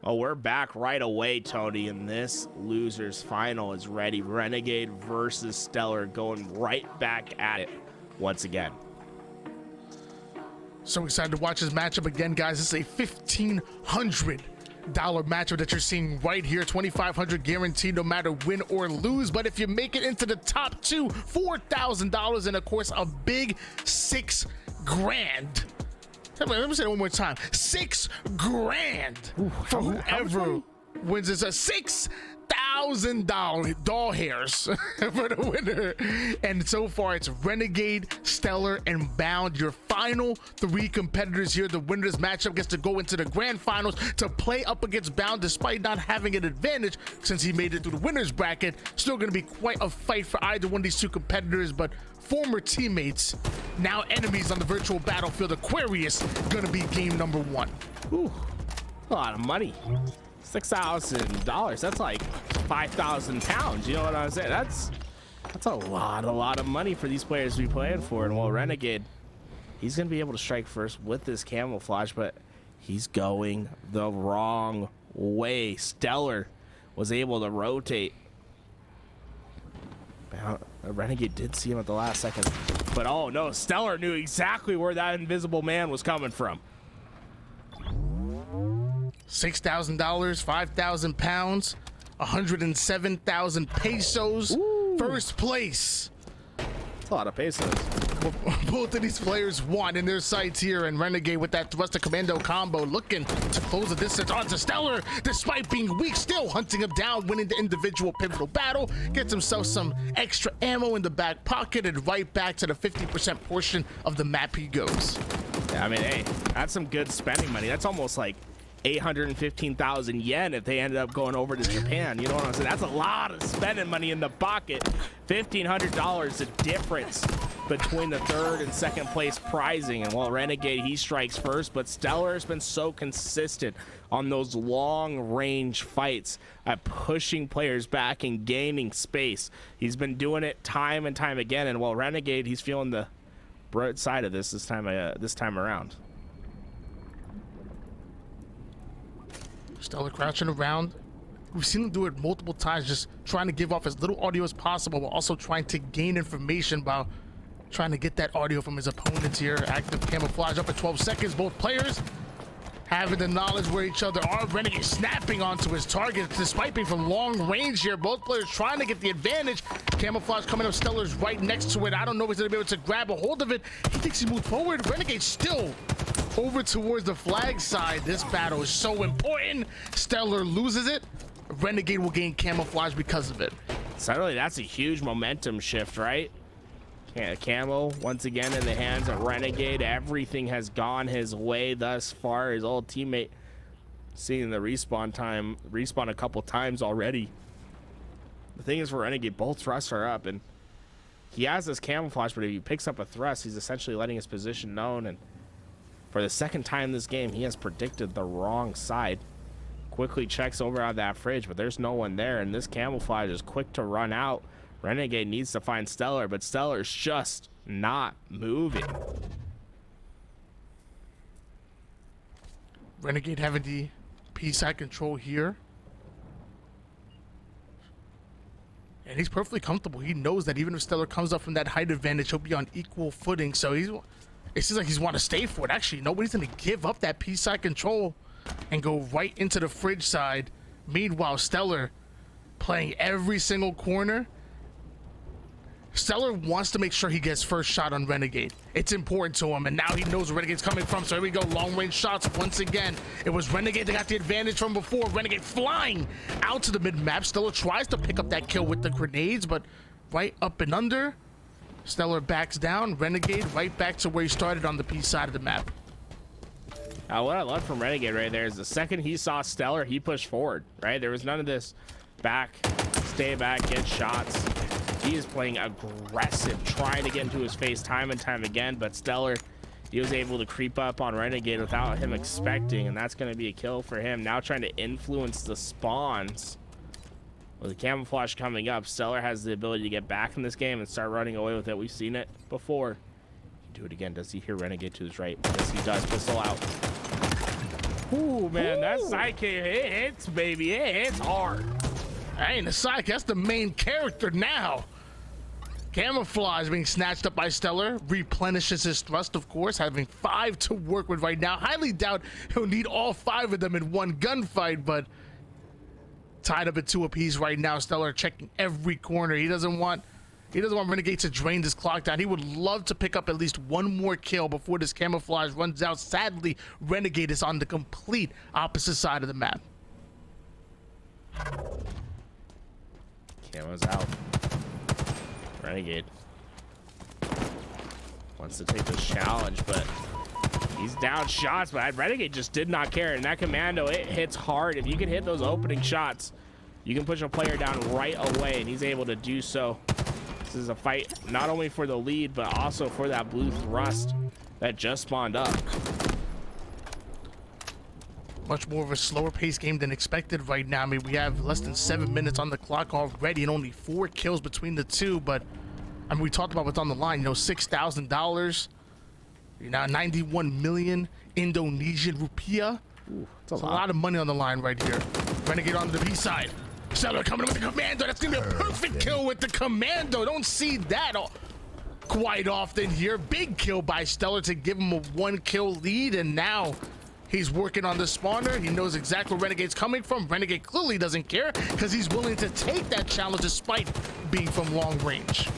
Oh, we're back right away, Tony, and this losers final is ready. Renegade versus StelluR going right back at it once again. So excited to watch this matchup again, guys. This is a $1,500 matchup that you're seeing right here. $2,500 guaranteed no matter win or lose. But if you make it into the top two, $4,000, and of course a big $6 grand. Let me say it one more time. $6 grand for whoever wins this. $6,000 doll hairs for the winner. And so far it's Renegade, StelluR, and Bound, your final three competitors here. The winner of this matchup gets to go into the grand finals to play up against Bound despite not having an advantage since he made it through the winner's bracket. Still going to be quite a fight for either one of these two competitors, but former teammates, now enemies on the virtual battlefield. Aquarius gonna be game number one. Ooh, a lot of money. $6,000. That's like 5,000 pounds. You know what I'm saying? That's a lot of money for these players to be playing for. And while Renegade, he's gonna be able to strike first with this camouflage, but he's going the wrong way. StelluR was able to rotate. Renegade did see him at the last second, but oh no, StelluR knew exactly where that invisible man was coming from. $6,000, 5,000 pounds, 107,000 pesos. Ooh. First place. That's a lot of pesos. Both of these players won in their sights here, and Renegade with that Thruster Commando combo looking to close the distance onto StelluR. Despite being weak, still hunting him down, winning the individual pivotal battle, gets himself some extra ammo in the back pocket, and right back to the 50% portion of the map he goes. Yeah, I mean, hey, that's some good spending money. That's almost like 815,000 yen if they ended up going over to Japan. You know what I'm saying? That's a lot of spending money in the pocket. $1,500, the difference between the third and second place prizing. And while Renegade, he strikes first, but StelluR has been so consistent on those long range fights at pushing players back and gaining space. He's been doing it time and time again. And while Renegade, he's feeling the bright side of this time around. StelluR crouching around. We've seen him do it multiple times, just trying to give off as little audio as possible, while also trying to gain information while trying to get that audio from his opponents here. Active camouflage up at 12 seconds. Both players having the knowledge where each other are. Renegade snapping onto his target despite being from long range here. Both players trying to get the advantage. Camouflage coming up. StelluR's right next to it. I don't know if he's gonna be able to grab a hold of it. He thinks he moved forward. Renegade still over towards the flag side. This battle is so important. StelluR loses it. Renegade will gain camouflage because of it. Suddenly, that's a huge momentum shift, right? Camo once again in the hands of Renegade. Everything has gone his way thus far. His old teammate seeing the respawn a couple times already. The thing is, for Renegade, both thrusts are up, and he has this camouflage, but if he picks up a thrust, he's essentially letting his position known. And for the second time this game, he has predicted the wrong side. Quickly checks over on that fridge, but there's no one there, and this camouflage is quick to run out. Renegade needs to find StelluR, but StelluR's just not moving. Renegade having the P-side control here. And he's perfectly comfortable. He knows that even if StelluR comes up from that height advantage, he'll be on equal footing. So it seems like he's want to stay for it. Actually, nobody's going to give up that P-side control and go right into the fridge side. Meanwhile, StelluR playing every single corner. StelluR wants to make sure he gets first shot on Renegade. It's important to him, and now he knows where Renegade's coming from. So here we go, long range shots once again. It was Renegade that got the advantage from before. Renegade flying out to the mid map. StelluR tries to pick up that kill with the grenades, but right up and under. StelluR backs down. Renegade right back to where he started on the P side of the map. What I love from Renegade right there is the second he saw StelluR, he pushed forward, right? There was none of this back, stay back, get shots. He is playing aggressive, trying to get into his face time and time again, but StelluR, he was able to creep up on Renegade without him expecting, and that's going to be a kill for him. Now trying to influence the spawns. With the camouflage coming up, StelluR has the ability to get back in this game and start running away with it. We've seen it before. Do it again. Does he hear Renegade to his right? Yes, he does. Pistol out. Ooh, man, that sidekick, it hits, baby. It hits hard. That ain't a sidekick, that's the main character now. Camouflage being snatched up by StelluR, replenishes his thrust, of course, having 5 to work with right now. Highly doubt he'll need all 5 of them in one gunfight, but tied up at 2 apiece right now. StelluR checking every corner. He doesn't want Renegade to drain this clock down. He would love to pick up at least 1 more kill before this camouflage runs out. Sadly, Renegade is on the complete opposite side of the map. Camo's out. Renegade wants to take this challenge, but he's down shots, but Renegade just did not care. And that commando, it hits hard. If you can hit those opening shots, you can push a player down right away, and he's able to do so. This is a fight not only for the lead, but also for that blue thrust that just spawned up. Much more of a slower pace game than expected right now. I mean, we have less than 7 minutes on the clock already and only 4 kills between the two. But I mean, we talked about what's on the line, you know, $6,000, you know, 91 million Indonesian rupiah. Ooh, that's a lot of money on the line right here. Renegade on the B side. StelluR coming in with the commando. That's gonna be a perfect kill with the commando. Don't see that quite often here. Big kill by StelluR to give him a 1 kill lead, and now he's working on the spawner. He knows exactly where Renegade's coming from. Renegade clearly doesn't care because he's willing to take that challenge despite being from long range.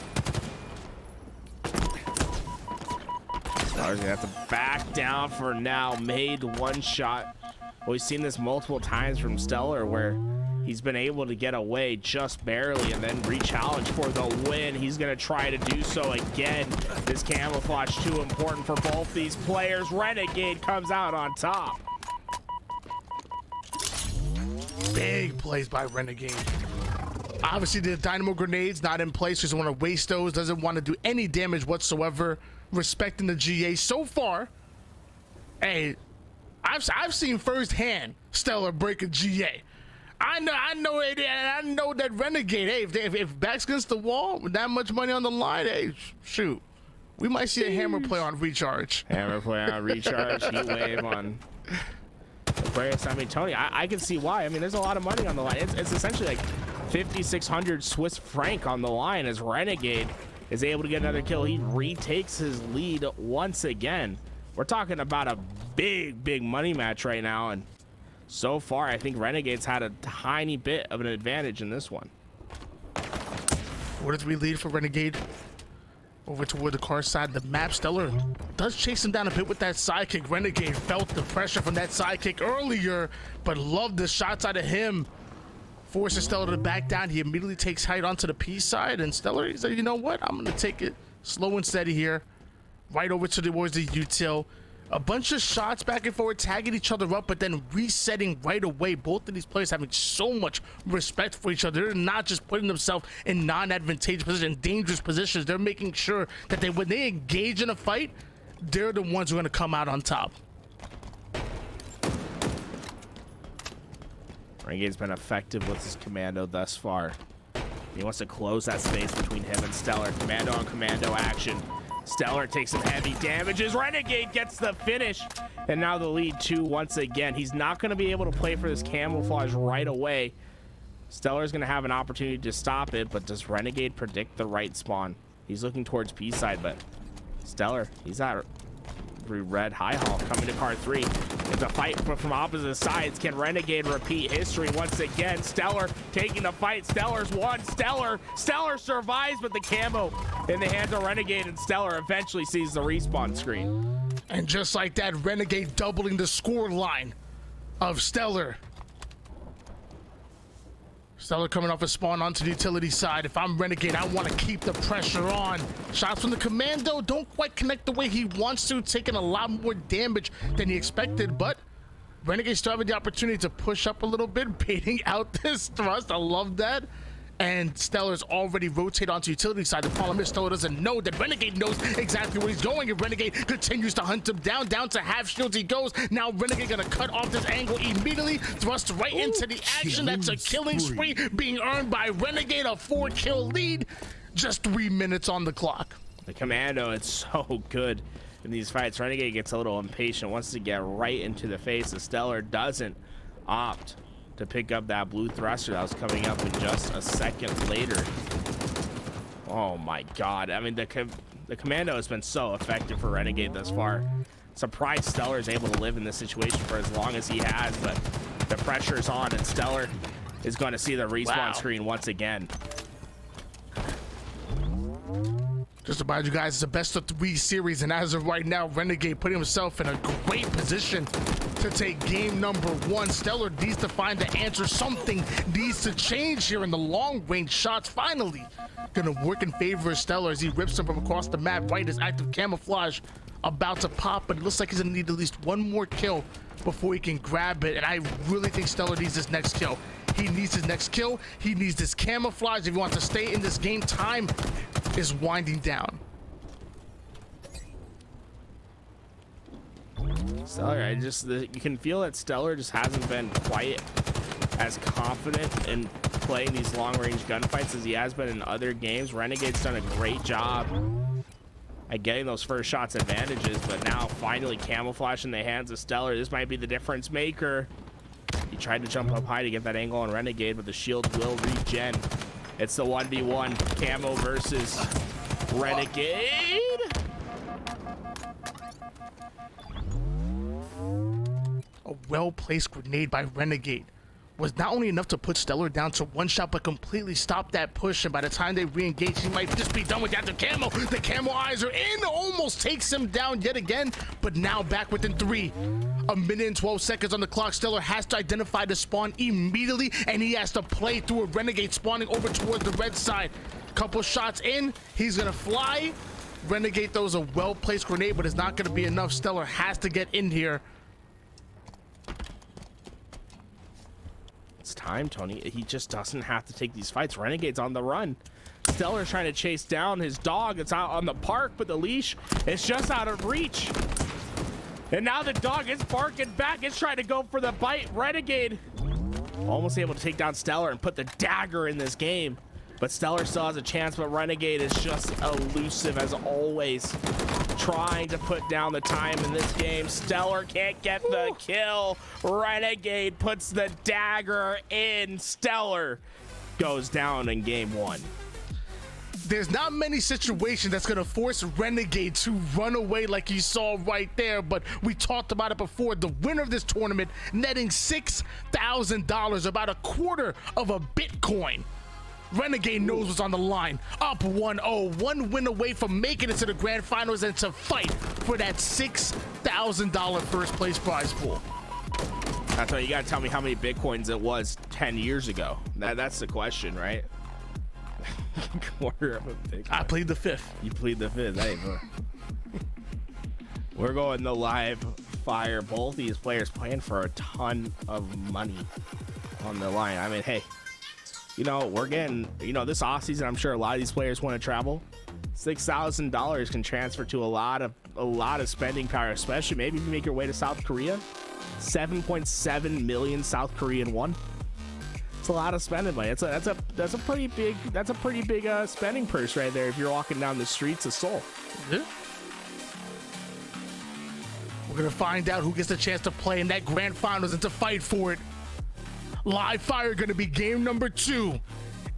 StelluR's gonna have to back down for now. Made 1 shot. Well, we've seen this multiple times from StelluR where he's been able to get away just barely and then re-challenge for the win. He's going to try to do so again. This camouflage too important for both these players. Renegade comes out on top. Big plays by Renegade. Obviously, the dynamo grenades not in place. He doesn't want to waste those. Doesn't want to do any damage whatsoever. Respecting the GA so far. Hey, I've seen firsthand StelluR break a GA. I know it. I know that Renegade. Hey, if back's against the wall with that much money on the line, hey, shoot, we might see a hammer play on recharge. Hammer play on recharge. Heat wave on Aquarius. I mean, Tony, I can see why. I mean, there's a lot of money on the line. It's essentially like 5,600 Swiss franc on the line as Renegade is able to get another kill. He retakes his lead once again. We're talking about a big money match right now, and so far, I think Renegade's had a tiny bit of an advantage in this one. 4-3 lead for Renegade. Over toward the car side of the map. StelluR does chase him down a bit with that sidekick. Renegade felt the pressure from that sidekick earlier, but loved the shots out of him. Forces StelluR to back down. He immediately takes height onto the P side, and StelluR, he said, you know what? I'm going to take it slow and steady here. Right over towards the util. A bunch of shots back and forward, tagging each other up, but then resetting right away. Both of these players having so much respect for each other. They're not just putting themselves in non-advantageous positions, dangerous positions. They're making sure that when they engage in a fight, they're the ones who are going to come out on top. Renegade's been effective with his commando thus far. He wants to close that space between him and StelluR. Commando on commando action. StelluR takes some heavy damages. Renegade gets the finish. And now the lead 2 once again. He's not going to be able to play for this camouflage right away. StelluR's going to have an opportunity to stop it, but does Renegade predict the right spawn? He's looking towards P side, but StelluR, he's at red high hall coming to car 3. It's a fight from opposite sides. Can Renegade repeat history once again? StelluR taking the fight. StelluR's won. StelluR survives, but the camo in the hands of Renegade, and StelluR eventually sees the respawn screen. And just like that, Renegade doubling the score line of StelluR. StelluR coming off a spawn onto the utility side. If I'm Renegade, I want to keep the pressure on. Shots from the commando don't quite connect the way he wants to, taking a lot more damage than he expected, but Renegade still having the opportunity to push up a little bit, baiting out this thrust. I love that. And StelluR's already rotated onto utility side. The problem is StelluR doesn't know that Renegade knows exactly where he's going, and Renegade continues to hunt him down to half shields he goes. Now Renegade gonna cut off this angle immediately, thrust right into the action. That's a killing spree being earned by Renegade, a 4-kill lead. Just 3 minutes on the clock. The commando, it's so good in these fights. Renegade gets a little impatient, wants to get right into the face. The StelluR doesn't opt to pick up that blue thruster that was coming up in just a second later. Oh my god. I mean, the commando has been so effective for Renegade thus far. Surprised StelluR is able to live in this situation for as long as he has, but the pressure is on, and StelluR is going to see the respawn screen once again. Just to remind you guys, it's a best of 3 series, and as of right now, Renegade putting himself in a great position to take game number 1. StelluR needs to find the answer. Something needs to change here, in the long-range shots finally gonna work in favor of StelluR as he rips him from across the map. Right, his active camouflage about to pop, but it looks like he's gonna need at least one more kill before he can grab it, and I really think StelluR needs this next kill. He needs his next kill. He needs this camouflage if he wants to stay in this game. Time is winding down. StelluR, you can feel that StelluR just hasn't been quite as confident in playing these long-range gunfights as he has been in other games. Renegade's done a great job at getting those first shots advantages, but now finally camouflage in the hands of StelluR. This might be the difference maker. He tried to jump up high to get that angle on Renegade, but the shield will regen. It's the 1v1 camo versus Renegade. A well-placed grenade by Renegade was not only enough to put StelluR down to 1 shot, but completely stop that push, and by the time they re-engage, he might just be done with that. The camo eyes are in, almost takes him down yet again, but now back within 3. A minute and 12 seconds on the clock. StelluR has to identify the spawn immediately, and he has to play through a Renegade spawning over towards the red side. Couple shots in, he's gonna fly. Renegade throws a well-placed grenade, but it's not gonna be enough. StelluR has to get in here. It's time, Tony. He just doesn't have to take these fights. Renegade's on the run. StelluR trying to chase down his dog that's out on the park, but the leash is just out of reach. And now the dog is barking back. It's trying to go for the bite. Renegade almost able to take down StelluR and put the dagger in this game. But StelluR still has a chance, but Renegade is just elusive as always, trying to put down the time in this game. StelluR can't get the kill. Renegade puts the dagger in. StelluR goes down in game 1. There's not many situations that's gonna force Renegade to run away like you saw right there, but we talked about it before. The winner of this tournament netting $6,000, about a quarter of a Bitcoin. Renegade knows what's on the line. Up 1-0, 1 win away from making it to the grand finals and to fight for that $6,000 first place prize pool. That's why you gotta tell me how many Bitcoins it was 10 years ago. That's the question, right? Quarter of a Bitcoin. I plead the 5th. You plead the 5th. Hey, we're going the live fire. Both these players playing for a ton of money on the line. I mean, hey, you know, we're getting, you know, this off season, I'm sure a lot of these players want to travel. $6,000 can transfer to a lot of spending power, especially maybe if you make your way to South Korea. 7.7 million South Korean won. It's a lot of spending money. That's a pretty big spending purse right there if you're walking down the streets of Seoul. Yeah. We're gonna find out who gets the chance to play in that grand finals and to fight for it. Live fire gonna be game number 2,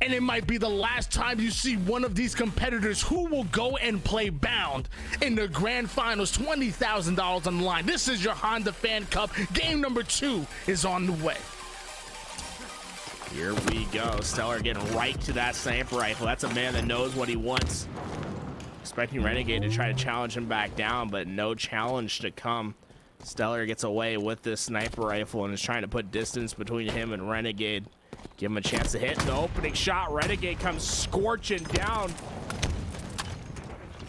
and it might be the last time you see one of these competitors who will go and play Bound in the grand finals. $20,000 on the line. This is your Honda Fan Cup. Game number 2 is on the way. Here we go. StelluR getting right to that sniper rifle. That's a man that knows what he wants. Expecting Renegade to try to challenge him back down, but no challenge to come. StelluR gets away with this sniper rifle and is trying to put distance between him and Renegade. Give him a chance to hit the opening shot. Renegade comes scorching down.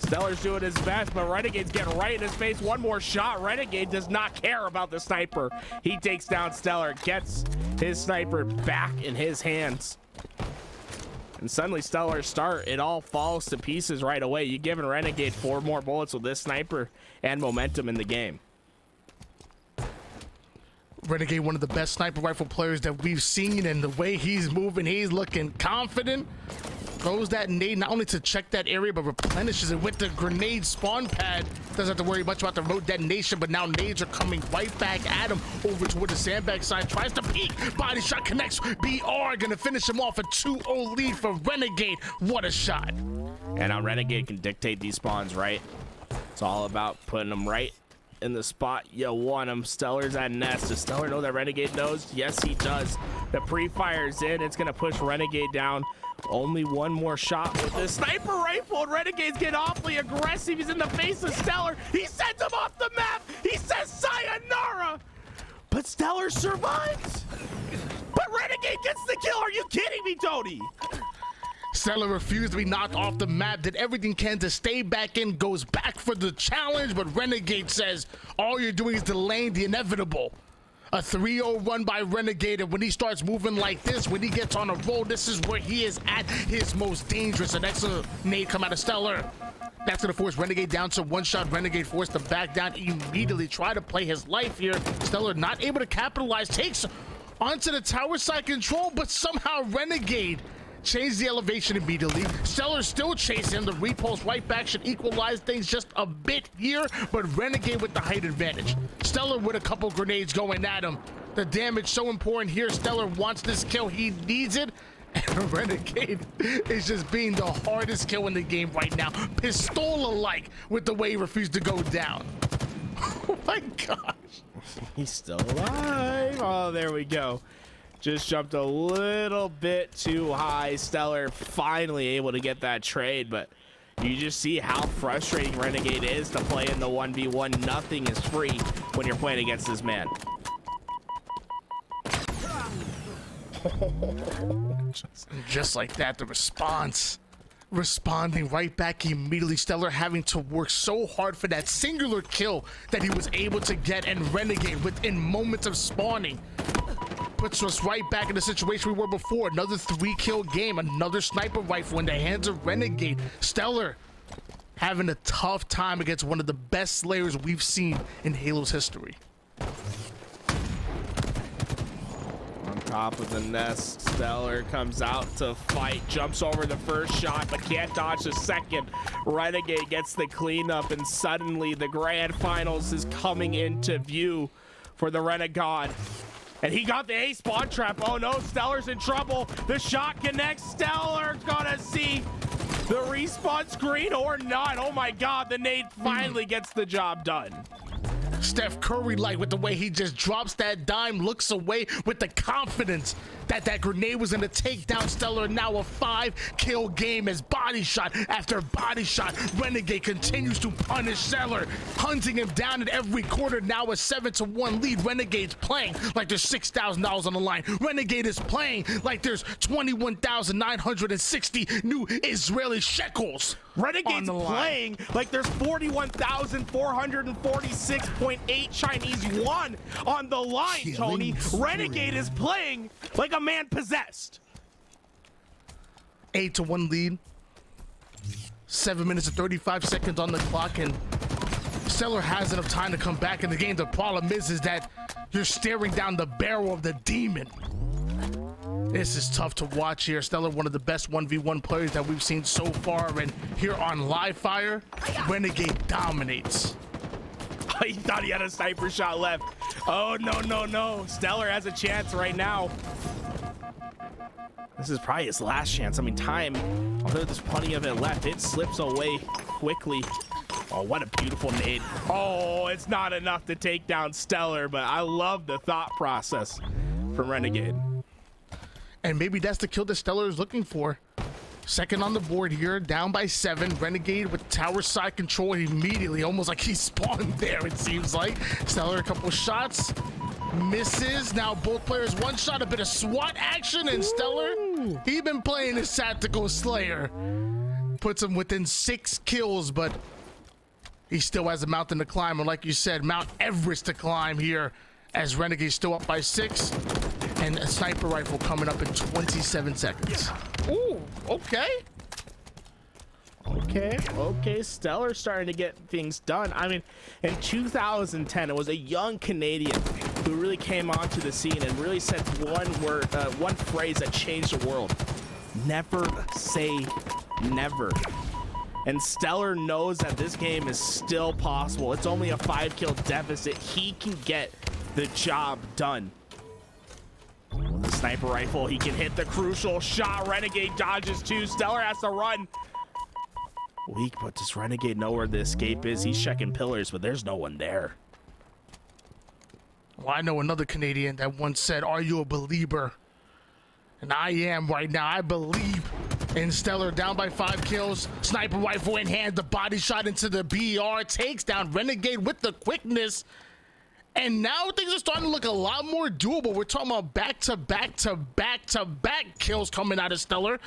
StelluR's doing his best, but Renegade's getting right in his face. One more shot. Renegade does not care about the sniper. He takes down StelluR, gets his sniper back in his hands. And suddenly StelluR's start, it all falls to pieces right away. You're giving Renegade 4 more bullets with this sniper and momentum in the game. Renegade, one of the best sniper rifle players that we've seen, and the way he's moving, he's looking confident. throws that nade not only to check that area, but replenishes it with the grenade spawn pad. Doesn't have to worry much about the remote detonation, but now nades are coming right back at him over toward the sandbag side. Tries to peek. Body shot connects. BR gonna finish him off. A 2-0 lead for Renegade. What a shot. And now Renegade can dictate these spawns, right? It's all about putting them right in the spot you want them. StelluR's at nest. Does StelluR know that Renegade knows? Yes, he does. The pre-fire's in. It's gonna push Renegade down. Only one more shot with this sniper rifle, and Renegade's getting awfully aggressive. He's in the face of StelluR. He sends him off the map. He says sayonara, but StelluR survives. But Renegade gets the kill. Are you kidding me, Tony? StelluR refused to be knocked off the map, did everything can to stay back in, goes back for the challenge, but Renegade says all you're doing is delaying the inevitable. A 3-0 run by Renegade, and when he starts moving like this, when he gets on a roll, this is where he is at his most dangerous. An excellent nade come out of StelluR. That's gonna force Renegade down to one shot. Renegade forced to back down immediately, try to play his life here. StelluR not able to capitalize, takes onto the tower side control, but somehow Renegade changed the elevation immediately. StelluR still chasing. The repulse right back should equalize things just a bit here, but Renegade with the height advantage. StelluR with a couple grenades going at him. The damage so important here. StelluR wants this kill. He needs it. And Renegade is just being the hardest kill in the game right now. Pistola-like with the way he refused to go down. Oh my gosh. He's still alive. Oh, there we go. Just jumped a little bit too high. StelluR finally able to get that trade, but you just see how frustrating Renegade is to play in the 1v1. Nothing is free when you're playing against this man. Just like that, the response. Responding right back immediately. StelluR having to work so hard for that singular kill that he was able to get, and Renegade within moments of spawning puts us right back in the situation we were before. Another 3-kill game, another sniper rifle in the hands of Renegade. StelluR having a tough time against one of the best slayers we've seen in Halo's history. On top of the nest, StelluR comes out to fight, jumps over the first shot, but can't dodge the second. Renegade gets the cleanup, and suddenly the grand finals is coming into view for the Renegade. And he got the A spawn trap. Oh no, StelluR's in trouble. The shot connects. StelluR's gonna see the respawn screen or not. Oh my God, the nade finally gets the job done. Steph Curry like with the way he just drops that dime, looks away with the confidence that that grenade was gonna take down StelluR. Now a 5-kill game as body shot after body shot. Renegade continues to punish StelluR, hunting him down at every quarter. Now a 7-1 lead. Renegade's playing like there's $6,000 on the line. Renegade is playing like there's 21,960 new Israeli shekels. Renegade's playing like there's 41,446.8 Chinese yuan on the line, Tony. Renegade is playing like a man possessed. 8-1 lead. 7 minutes and 35 seconds on the clock, and StelluR has enough time to come back in the game. The problem is that you're staring down the barrel of the demon. This is tough to watch here. StelluR, one of the best 1v1 players that we've seen so far, and here on Live Fire, Renegade dominates. He thought he had a sniper shot left. Oh, no, no, no. StelluR has a chance right now. This is probably his last chance. I mean, time, although there's plenty of it left, it slips away quickly. Oh, what a beautiful nade. Oh, it's not enough to take down StelluR, but I love the thought process from Renegade. And maybe that's the kill that StelluR is looking for. Second on the board here, down by 7. Renegade with tower side control immediately, almost like he spawned there, it seems like. StelluR, a couple shots, misses. Now both players one shot, a bit of SWAT action, and StelluR, he been playing his tactical slayer. Puts him within 6 kills, but he still has a mountain to climb. And like you said, Mount Everest to climb here, as Renegade's still up by 6. And a sniper rifle coming up in 27 seconds. Ooh, okay. Okay, StelluR starting to get things done. I mean, in 2010, it was a young Canadian who really came onto the scene and really said one word, one phrase that changed the world. never say never. And StelluR knows that this game is still possible. It's only a 5-kill deficit. He can get the job done. With the sniper rifle, he can hit the crucial shot. Renegade dodges too. StelluR has to run. Weak, but does Renegade know where the escape is? He's checking pillars, but there's no one there. Well, I know another Canadian that once said, "Are you a believer?" And I am right now. I believe in StelluR. Down by 5 kills. Sniper rifle in hand. The body shot into the BR. Takes down Renegade with the quickness. And now things are starting to look a lot more doable. We're talking about back-to-back-to-back-to-back kills coming out of StelluR.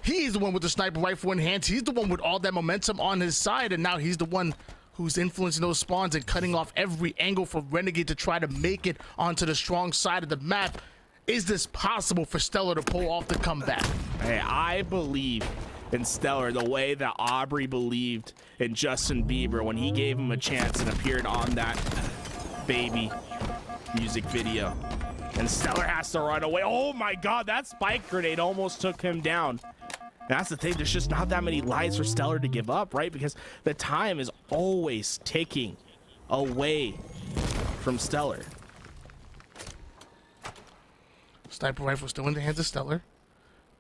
He's the one with the sniper rifle in hand. He's the one with all that momentum on his side. And now he's the one who's influencing those spawns and cutting off every angle for Renegade to try to make it onto the strong side of the map. Is this possible for StelluR to pull off the comeback? Hey, I believe in StelluR the way that Aubrey believed in Justin Bieber when he gave him a chance and appeared on that Baby music video. And StelluR has to run away. Oh my God, that spike grenade almost took him down. And that's the thing, there's just not that many lives for StelluR to give up, right? Because the time is always ticking away from StelluR. Sniper rifle still in the hands of StelluR.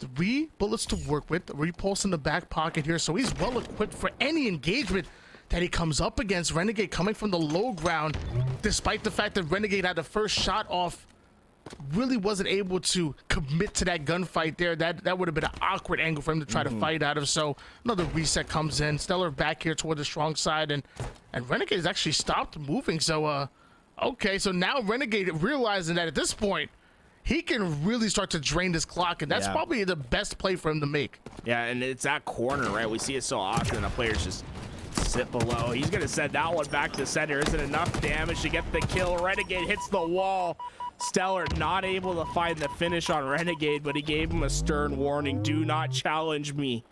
3 bullets to work with. The repulse in the back pocket here, so he's well equipped for any engagement that he comes up against. Renegade coming from the low ground, despite the fact that Renegade had the first shot off, really wasn't able to commit to that gunfight there. That would have been an awkward angle for him to try to fight out of. So another reset comes in. StelluR back here toward the strong side, and Renegade has actually stopped moving. So okay, so now Renegade realizing that at this point he can really start to drain this clock, and that's probably the best play for him to make. Yeah, and it's that corner, right? We see it so often. The players just sit below. He's gonna send that one back to center. Isn't enough damage to get the kill. Renegade hits the wall. StelluR not able to find the finish on Renegade, but he gave him a stern warning. Do not challenge me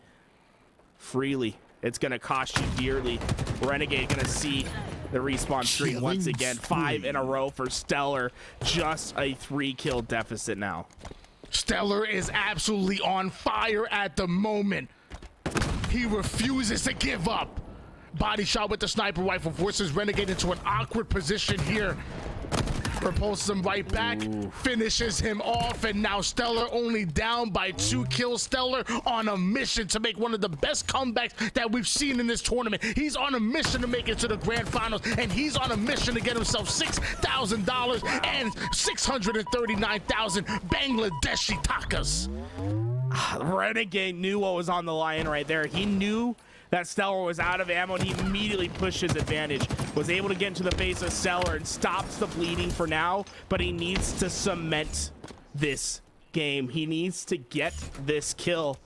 freely. It's gonna cost you dearly. Renegade gonna see the respawn streak once again. 5 in a row for StelluR. Just a 3-kill deficit now. StelluR is absolutely on fire at the moment. He refuses to give up. Body shot with the sniper rifle forces Renegade into an awkward position here. Repulses him right back, finishes him off, and now StelluR only down by 2 kills. StelluR on a mission to make one of the best comebacks that we've seen in this tournament. He's on a mission to make it to the grand finals, and he's on a mission to get himself $6,000 and 639,000 Bangladeshi takas. Renegade knew what was on the line right there. He knew that StelluR was out of ammo, and he immediately pushed his advantage. Was able to get into the face of StelluR and stops the bleeding for now, but he needs to cement this game. He needs to get this kill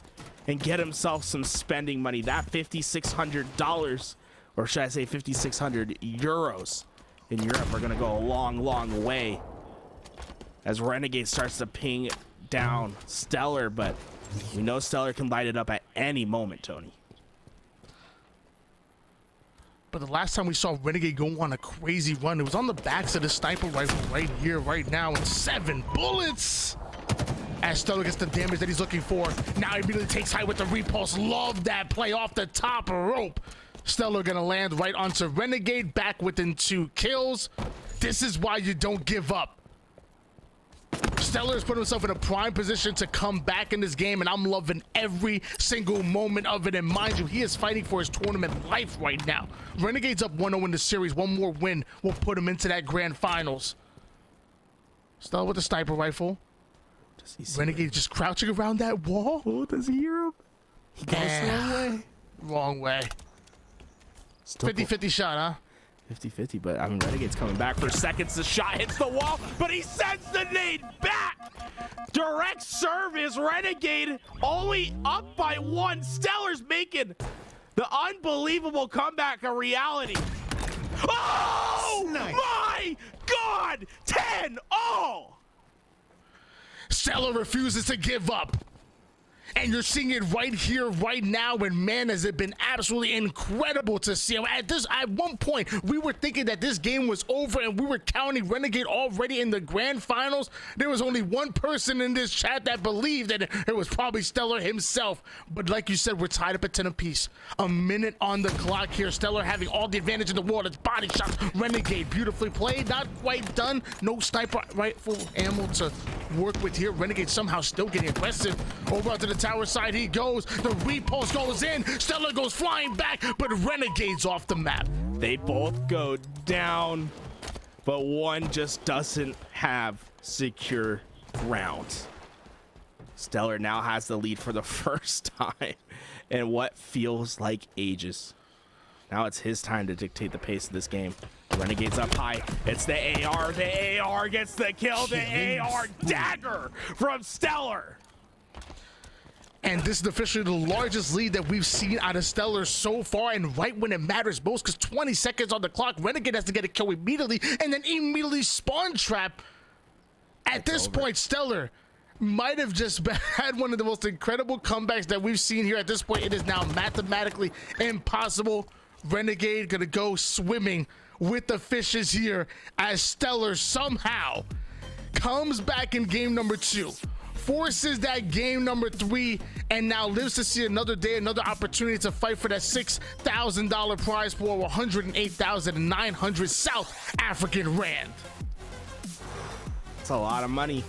and get himself some spending money. That $5,600, or should I say 5,600 euros in Europe, are gonna go a long, long way as Renegade starts to ping down StelluR, but we know StelluR can light it up at any moment, Tony. But the last time we saw Renegade go on a crazy run, it was on the backs of the sniper rifle right here, right now, and 7 bullets. As StelluR gets the damage that he's looking for. Now he immediately takes height with the repulse. Love that play off the top rope. StelluR gonna land right onto Renegade, back within 2 kills. This is why you don't give up. StelluR has put himself in a prime position to come back in this game, and I'm loving every single moment of it. And mind you, he is fighting for his tournament life right now. Renegade's up 1-0 in the series. One more win will put him into that grand finals. StelluR with the sniper rifle. Renegade just crouching around that wall. Oh, does he hear him? He goes the wrong way. Wrong way. 50-50 shot, huh? 50-50, but I mean, Renegade's coming back for seconds. The shot hits the wall, but he sends the nade back. Direct service. Renegade only up by 1. StelluR's making the unbelievable comeback a reality. Oh my God! 10-all. StelluR refuses to give up. And you're seeing it right here, right now, and man, has it been absolutely incredible to see. At one point, we were thinking that this game was over and we were counting Renegade already in the grand finals. There was only one person in this chat that believed that it was probably StelluR himself. But like you said, we're tied up at 10 apiece. A minute on the clock here. StelluR having all the advantage in the world. It's body shots. Renegade beautifully played, not quite done. No sniper rifle ammo to work with here. Renegade somehow still getting aggressive. Over to the tower side he goes. The repulse goes in. StelluR goes flying back, but Renegade's off the map. They both go down, but one just doesn't have secure ground. StelluR now has the lead for the first time in what feels like ages. Now it's his time to dictate the pace of this game. Renegade's up high. It's the AR. The AR gets the kill. The AR dagger from StelluR. And this is officially the largest lead that we've seen out of StelluR so far, and right when it matters most, because 20 seconds on the clock, Renegade has to get a kill immediately, and then immediately spawn trap. At this point, StelluR might have just had one of the most incredible comebacks that we've seen here. At this point, it is now mathematically impossible. Renegade gonna go swimming with the fishes here as StelluR somehow comes back in game number 2, forces that game number 3, and now lives to see another day, another opportunity to fight for that $6,000 prize pool, 108,900 South African Rand. It's a lot of money.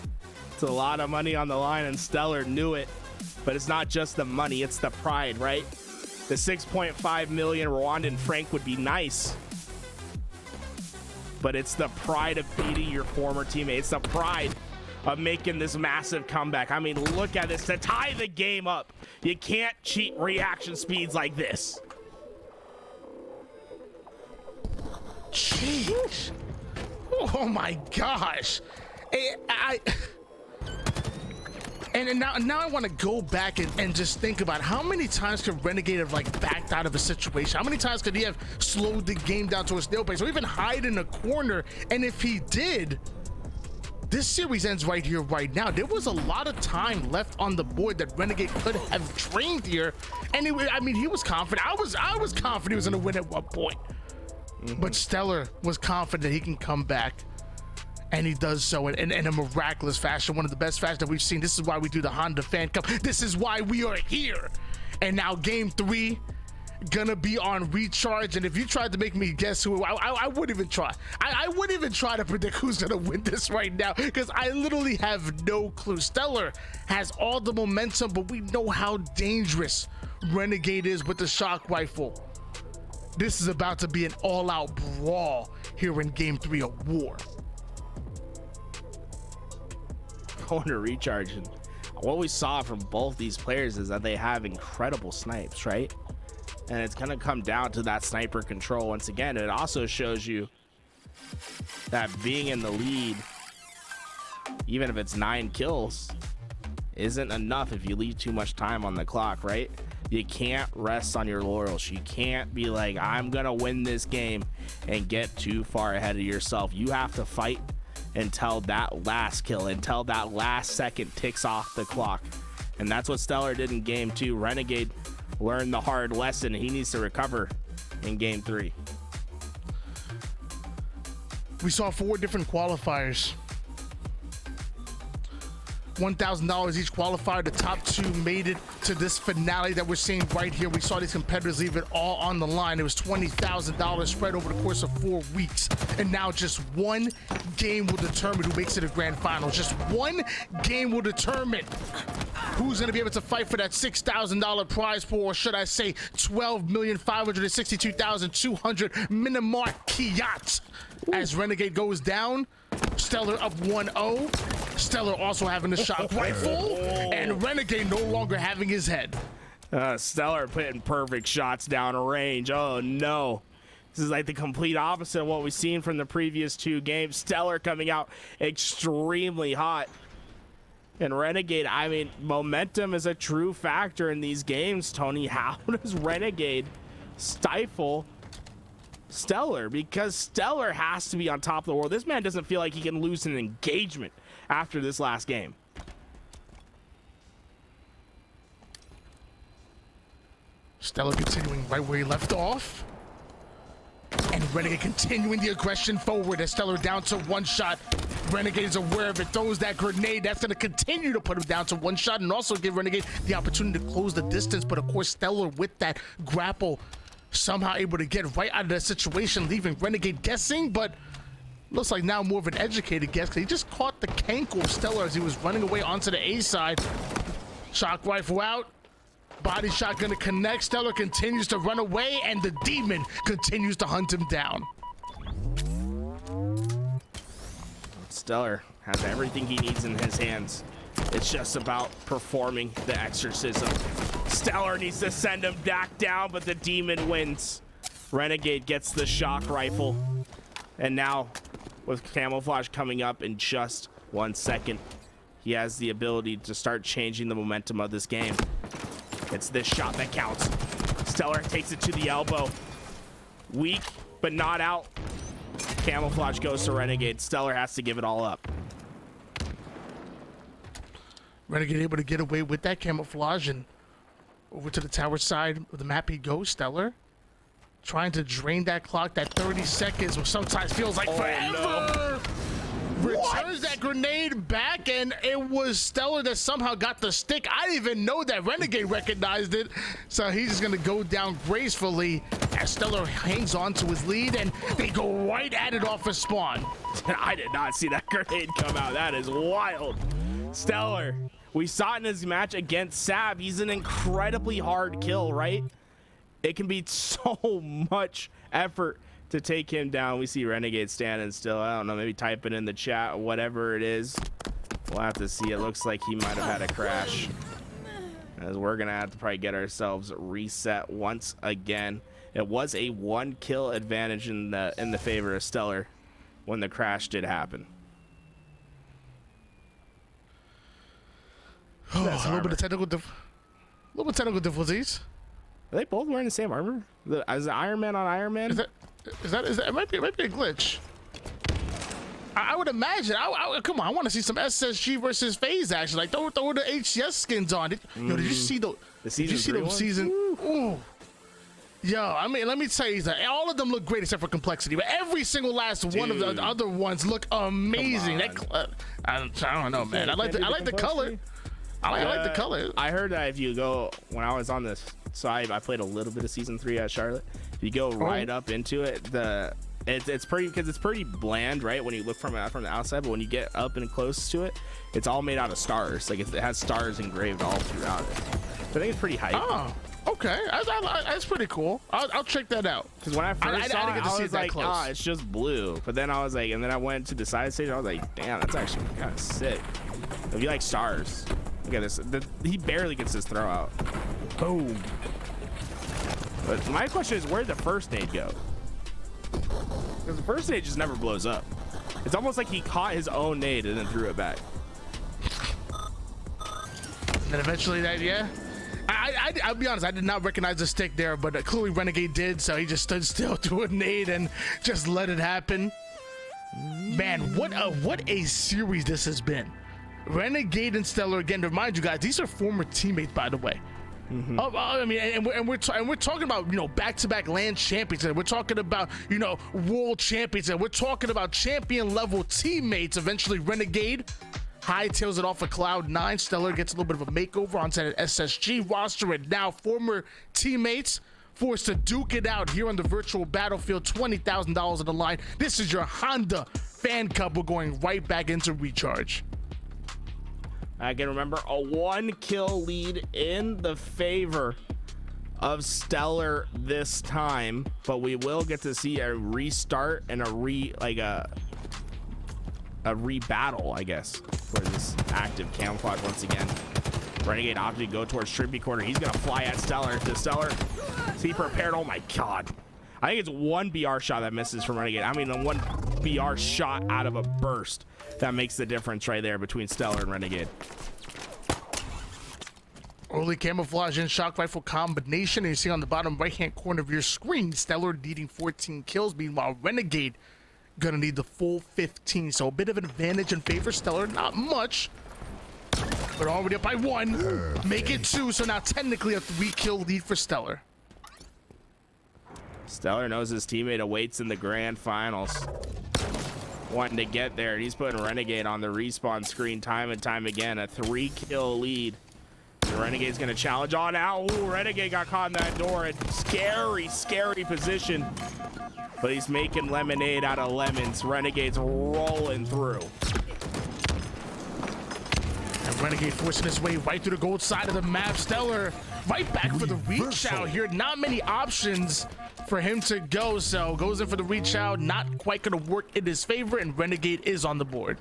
It's a lot of money on the line, and StelluR knew it. But it's not just the money, it's the pride, right? The 6.5 million Rwandan franc would be nice, but it's the pride of beating your former teammate. It's the pride of making this massive comeback. I mean, look at this. To tie the game up, you can't cheat reaction speeds like this. Jeez. Oh my gosh. And now I want to go back and just think about how many times could Renegade have like backed out of a situation? How many times could he have slowed the game down to a snail pace or even hide in a corner? And if he did, this series ends right here, right now. There was a lot of time left on the board that Renegade could have drained here. Anyway, I mean, he was confident. I was confident he was going to win at one point. But StelluR was confident that he can come back. And he does so in a miraculous fashion, one of the best fashions that we've seen. This is why we do the Honda Fan Cup. This is why we are here. And now game 3, gonna be on recharge. And if you tried to make me guess who, I wouldn't even try. I wouldn't even try to predict who's gonna win this right now, because I literally have no clue. StelluR has all the momentum, but we know how dangerous Renegade is with the shock rifle. This is about to be an all-out brawl here in game 3 of war. Going to recharge, and what we saw from both these players is that they have incredible snipes, right? And it's gonna come down to that sniper control. Once again, it also shows you that being in the lead, even if it's 9 kills, isn't enough if you leave too much time on the clock, right? You can't rest on your laurels. You can't be like, I'm gonna win this game and get too far ahead of yourself. You have to fight until that last kill, until that last second ticks off the clock. And that's what StelluR did in game 2. Renegade learned the hard lesson. He needs to recover in game 3. We saw 4 different qualifiers. $1,000 each qualifier. The top 2 made it to this finale that we're seeing right here. We saw these competitors leave it all on the line. It was $20,000 spread over the course of 4 weeks. And now just one game will determine who makes it to grand finals. Just one game will determine who's going to be able to fight for that $6,000 prize pool, or should I say 12,562,200 Minimark Kiat. As Renegade goes down, StelluR up 1-0. StelluR also having the shock rifle, and Renegade no longer having his head. StelluR putting perfect shots down range. Oh no. This is like the complete opposite of what we've seen from the previous 2 games. StelluR coming out extremely hot. And Renegade, I mean, momentum is a true factor in these games, Tony. How does Renegade stifle StelluR? Because StelluR has to be on top of the world. This man doesn't feel like he can lose an engagement after this last game. StelluR continuing right where he left off. And Renegade continuing the aggression forward as StelluR down to one shot. Renegade is aware of it, throws that grenade. That's going to continue to put him down to one shot and also give Renegade the opportunity to close the distance. But of course, StelluR with that grapple somehow able to get right out of that situation, leaving Renegade guessing, but looks like now more of an educated guess because he just caught the cankle of StelluR as he was running away onto the A side. Shock rifle out. Body shot gonna connect. StelluR continues to run away and the demon continues to hunt him down. StelluR has everything he needs in his hands. It's just about performing the exorcism. StelluR needs to send him back down, but the demon wins. Renegade gets the shock rifle. And now, with camouflage coming up in just 1 second, he has the ability to start changing the momentum of this game. It's this shot that counts. StelluR takes it to the elbow. Weak, but not out. Camouflage goes to Renegade. StelluR has to give it all up. Renegade able to get away with that camouflage and over to the tower side of the map he goes. StelluR trying to drain that clock, that 30 seconds, which sometimes feels like forever. No. Returns that grenade back, and it was StelluR that somehow got the stick. I didn't even know that Renegade recognized it, so he's just gonna go down gracefully as StelluR hangs on to his lead, and they go right at it off of spawn. I did not see that grenade come out. That is wild. StelluR, we saw it in his match against Sab. He's an incredibly hard kill, right? It can be so much effort to take him down. We see Renegade standing still. I don't know, maybe type it in the chat, whatever it is. We'll have to see. It looks like he might have had a crash, as we're gonna have to probably get ourselves reset once again. It was a 1 kill advantage in the favor of StelluR when the crash did happen. A little bit of technical difficulties. Are they both wearing the same armor? Is it Iron Man on Iron Man? Is that it might be a glitch. I would imagine. Come on, I want to see some SSG versus FaZe action. Like throw the HCS skins on. Yo, did you see the season? Ooh. Yo, I mean, let me tell you that all of them look great except for complexity, but every single last one of the other ones look amazing. I don't know, man. I like the color. I like the color. I heard that if you go, when I was on this side, I played a little bit of season 3 at Charlotte. If you go right up into it, it's pretty, because it's pretty bland, right, when you look from the outside, but when you get up and close to it, it's all made out of stars. Like it has stars engraved all throughout it. So I think it's pretty hype. Oh, okay, that's pretty cool. I'll check that out. Because when I first saw it, I was like, oh, it's just blue. But then I was like, and then I went to the side stage, I was like, damn, that's actually kind of sick. If you like stars, look at this. He barely gets his throw out. Boom. But my question is, where'd the first nade go? Because the first nade just never blows up. It's almost like he caught his own nade and then threw it back. And then eventually yeah. I'll be honest, I did not recognize the stick there, but clearly Renegade did, so he just stood still, threw a nade, and just let it happen. Man, what a series this has been. Renegade and StelluR, again, to remind you guys, these are former teammates, by the way. I mean, and we're talking about, you know, back-to-back land champions, and we're talking about, you know, world champions, and we're talking about champion level teammates. Eventually, Renegade hightails it off of Cloud9. StelluR gets a little bit of a makeover onto that SSG roster, and now former teammates forced to duke it out here on the virtual battlefield. $20,000 on the line. This is your Honda fan cup. We're going right back into recharge. I can remember a 1 kill lead in the favor of StelluR this time, but we will get to see a restart and a rebattle, I guess, for this active camouflage once again. Renegade opted to go towards Trippy Quarter. He's gonna fly at StelluR. StelluR, is he prepared? Oh my god. I think it's 1 BR shot that misses from Renegade. I mean, 1 BR shot out of a burst that makes the difference right there between StelluR and Renegade. Early camouflage and shock rifle combination, and you see on the bottom right hand corner of your screen, StelluR needing 14 kills. Meanwhile, Renegade gonna need the full 15, so a bit of an advantage in favor of StelluR. Not much, but already up by 1. Make it 2, so now technically a 3 kill lead for StelluR. StelluR knows his teammate awaits in the grand finals, wanting to get there. He's putting Renegade on the respawn screen time and time again. A 3-kill lead. The Renegade's gonna challenge on out. Ooh, Renegade got caught in that door. A scary, scary position. But he's making lemonade out of lemons. Renegade's rolling through. And Renegade forcing his way right through the gold side of the map. StelluR right back for the reach out here. Not many options for him to go, so goes in for the reach out. Not quite gonna work in his favor, and Renegade is on the board.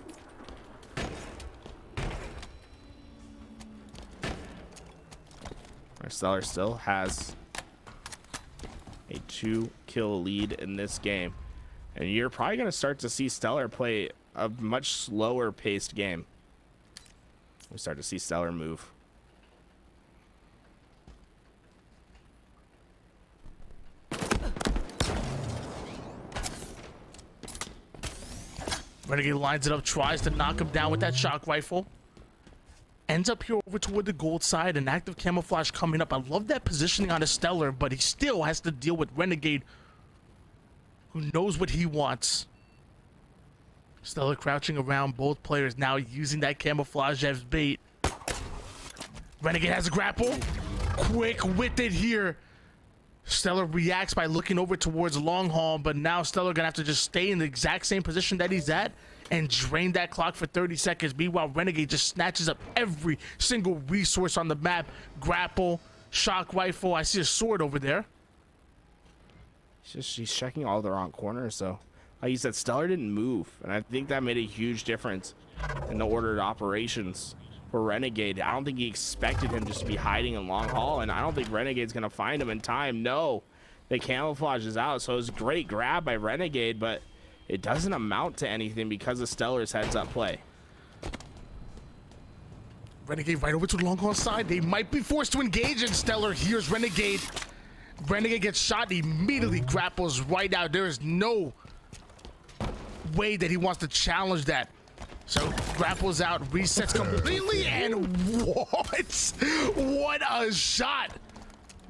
StelluR still has a 2-kill lead in this game, and you're probably going to start to see StelluR play a much slower paced game. We start to see StelluR move. Renegade lines it up, tries to knock him down with that shock rifle. Ends up here over toward the gold side, and active camouflage coming up. I love that positioning on a StelluR, but he still has to deal with Renegade, who knows what he wants. StelluR crouching around both players now, using that camouflage as bait. Renegade has a grapple. Quick with it here. StelluR reacts by looking over towards long haul, but now StelluR gonna have to just stay in the exact same position that he's at and drain that clock for 30 seconds. Meanwhile, Renegade just snatches up every single resource on the map. Grapple, shock rifle. I see a sword over there. She's checking all the wrong corners, so like you said, StelluR didn't move, and I think that made a huge difference in the ordered operations for Renegade. I don't think he expected him just to be hiding in long haul, and I don't think Renegade's gonna find him in time. No, the camouflage is out, so it was a great grab by Renegade, but it doesn't amount to anything because of StelluR's heads-up play. Renegade right over to the long haul side. They might be forced to engage, and StelluR hears Renegade. Renegade gets shot, immediately grapples right out. There is no way that he wants to challenge that. So grapples out, resets completely, and what a shot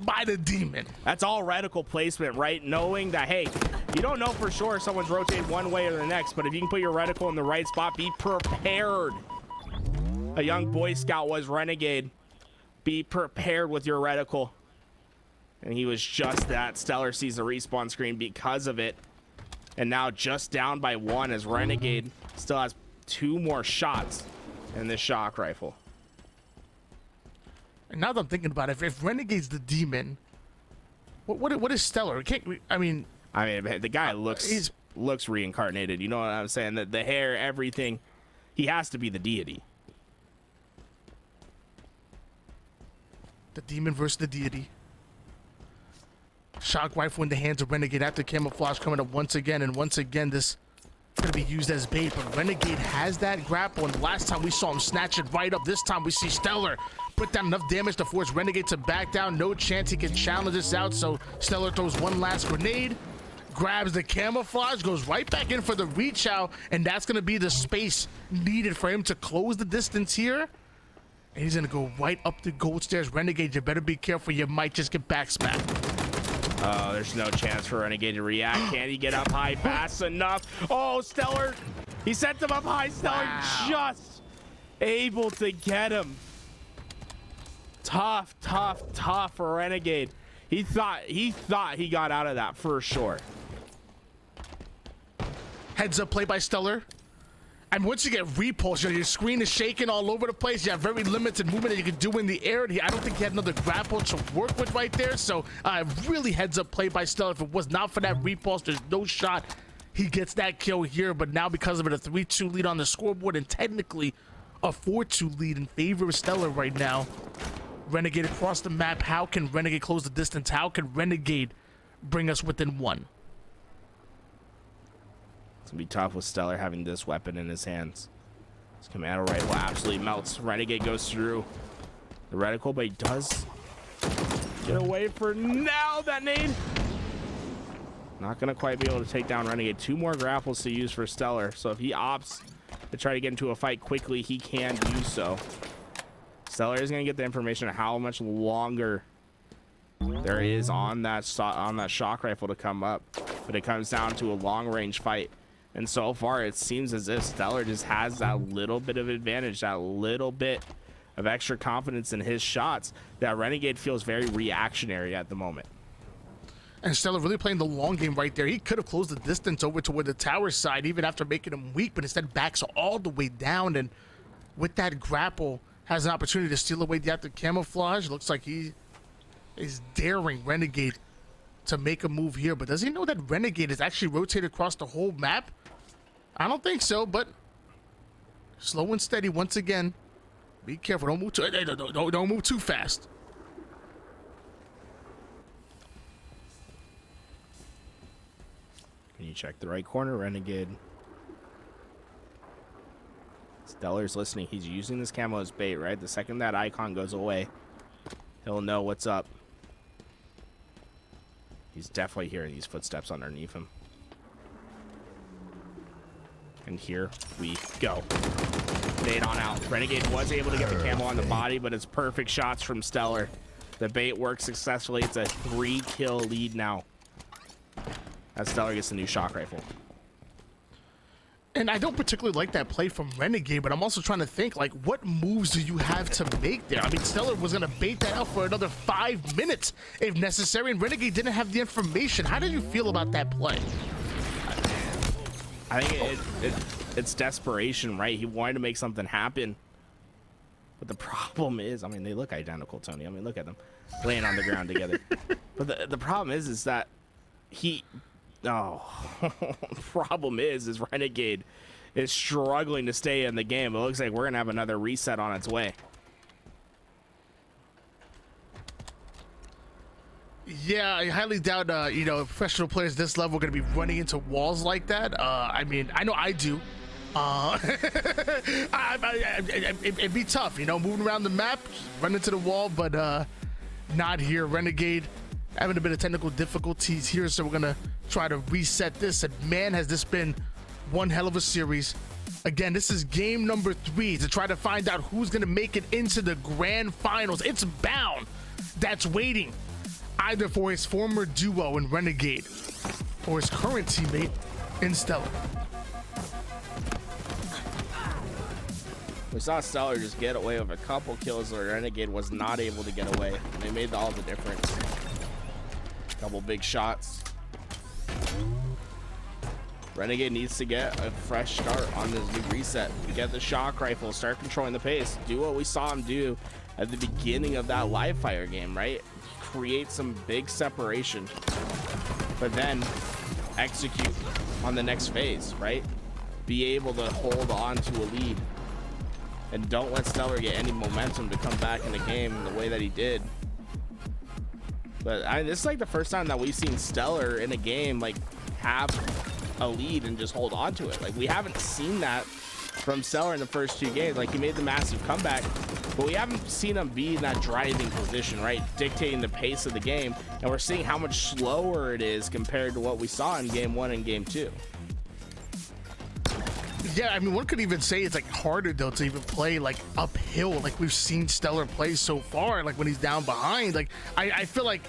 by the demon. That's all reticle placement, right? Knowing that, hey, you don't know for sure if someone's rotating one way or the next, but if you can put your reticle in the right spot, be prepared. A young Boy Scout was Renegade. Be prepared with your reticle. And he was just that. StelluR sees the respawn screen because of it. And now just down by 1 as Renegade still has 2 more shots in this shock rifle. And now that I'm thinking about it, if Renegade's the demon, what is StelluR? I mean, the guy looks reincarnated. You know what I'm saying? The hair, everything. He has to be the deity. The demon versus the deity. Shock rifle in the hands of Renegade after camouflage coming up once again, and once again this is going to be used as bait, but Renegade has that grapple, and last time we saw him snatch it right up. This time we see StelluR put down enough damage to force Renegade to back down. No chance he can challenge this out, so StelluR throws one last grenade, grabs the camouflage, goes right back in for the reach out, and that's going to be the space needed for him to close the distance here. And he's going to go right up the gold stairs. Renegade, you better be careful. You might just get back smacked. Oh, there's no chance for Renegade to react. Can he get up high fast enough? Oh, StelluR. He sent him up high. StelluR just able to get him. Tough for Renegade. He thought he got out of that for sure. Heads up play by StelluR. And once you get repulsed, your screen is shaking all over the place. You have very limited movement that you can do in the air. I don't think he had another grapple to work with right there. So really heads up play by StelluR. If it was not for that repulse, there's no shot he gets that kill here. But now because of it, a 3-2 lead on the scoreboard, and technically a 4-2 lead in favor of StelluR right now. Renegade across the map. How can Renegade close the distance? How can Renegade bring us within 1? It's gonna be tough with StelluR having this weapon in his hands. His commando rifle absolutely melts. Renegade goes through the reticle, but he does get away for now. That nade not gonna quite be able to take down Renegade. 2 more grapples to use for StelluR, so if he opts to try to get into a fight quickly, he can do so. StelluR is gonna get the information of how much longer There is on that shock rifle to come up, but it comes down to a long range fight. And so far, it seems as if StelluR just has that little bit of advantage, that little bit of extra confidence in his shots, that Renegade feels very reactionary at the moment. And StelluR really playing the long game right there. He could have closed the distance over toward the tower side, even after making him weak, but instead backs all the way down. And with that grapple, has an opportunity to steal away the active camouflage. Looks like he is daring Renegade to make a move here. But does he know that Renegade is actually rotated across the whole map? I don't think so, but slow and steady once again. Be careful. Don't move too, don't move too fast. Can you check the right corner, Renegade? StelluR's listening. He's using this camo as bait, right? The second that icon goes away, he'll know what's up. He's definitely hearing these footsteps underneath him. And here we go. Bait on out. Renegade was able to get the camo on the body, but it's perfect shots from StelluR. The bait works successfully. It's a 3-kill lead now. As StelluR gets the new shock rifle. And I don't particularly like that play from Renegade, but I'm also trying to think, like, what moves do you have to make there? I mean, StelluR was going to bait that out for another 5 minutes if necessary, and Renegade didn't have the information. How did you feel about that play? I think it's desperation, right? He wanted to make something happen. But the problem is, I mean, they look identical, Tony. I mean, look at them laying on the ground together. But the problem is that problem is Renegade is struggling to stay in the game. It looks like we're gonna have another reset on its way. Yeah, I highly doubt you know, professional players this level are gonna be running into walls like that. I mean, I know I do. It'd be tough, you know, moving around the map, run into the wall, but not here. Renegade having a bit of technical difficulties here, so we're gonna try to reset this. And man, has this been one hell of a series. Again, this is game number 3 to try to find out who's gonna make it into the grand finals. It's Bound that's waiting either for his former duo in Renegade or his current teammate in StelluR. We saw StelluR just get away with a couple kills where Renegade was not able to get away. And they made all the difference. Couple big shots. Renegade needs to get a fresh start on this new reset. We get the shock rifle, start controlling the pace, do what we saw him do at the beginning of that live fire game, right? Create some big separation, but then execute on the next phase, right? Be able to hold on to a lead and don't let StelluR get any momentum to come back in the game the way that he did. But this is like the first time that we've seen StelluR in a game like have a lead and just hold on to it. Like, we haven't seen that from StelluR in the first 2 games. Like, he made the massive comeback, but we haven't seen him be in that driving position, right? Dictating the pace of the game. And we're seeing how much slower it is compared to what we saw in game 1 and game 2. Yeah, I mean, one could even say it's like harder though to even play like uphill, like we've seen StelluR play so far. Like when he's down behind, like I feel like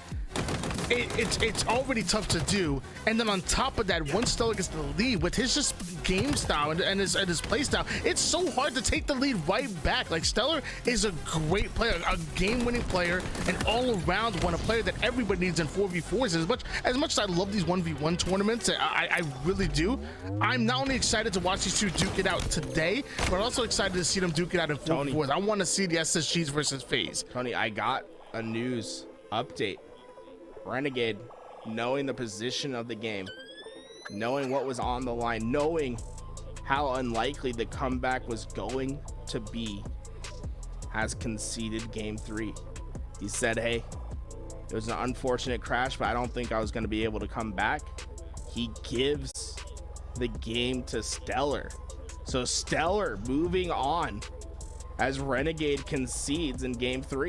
it's already tough to do, and then on top of that, once StelluR gets the lead with his just game style and his play style, it's so hard to take the lead right back. Like, StelluR is a great player, a game-winning player, and all-around one, a player that everybody needs in 4v4s. As much as I love these 1v1 tournaments, I really do. I'm not only excited to watch these two duke it out today, but also excited to see them duke it out in 4v4s. I want to see the SSGs versus FaZe. Tony, I got a news update. Renegade, knowing the position of the game, knowing what was on the line, knowing how unlikely the comeback was going to be, has conceded game 3. He said, hey, it was an unfortunate crash, but I don't think I was going to be able to come back. He gives the game to StelluR. So StelluR moving on as Renegade concedes in game 3.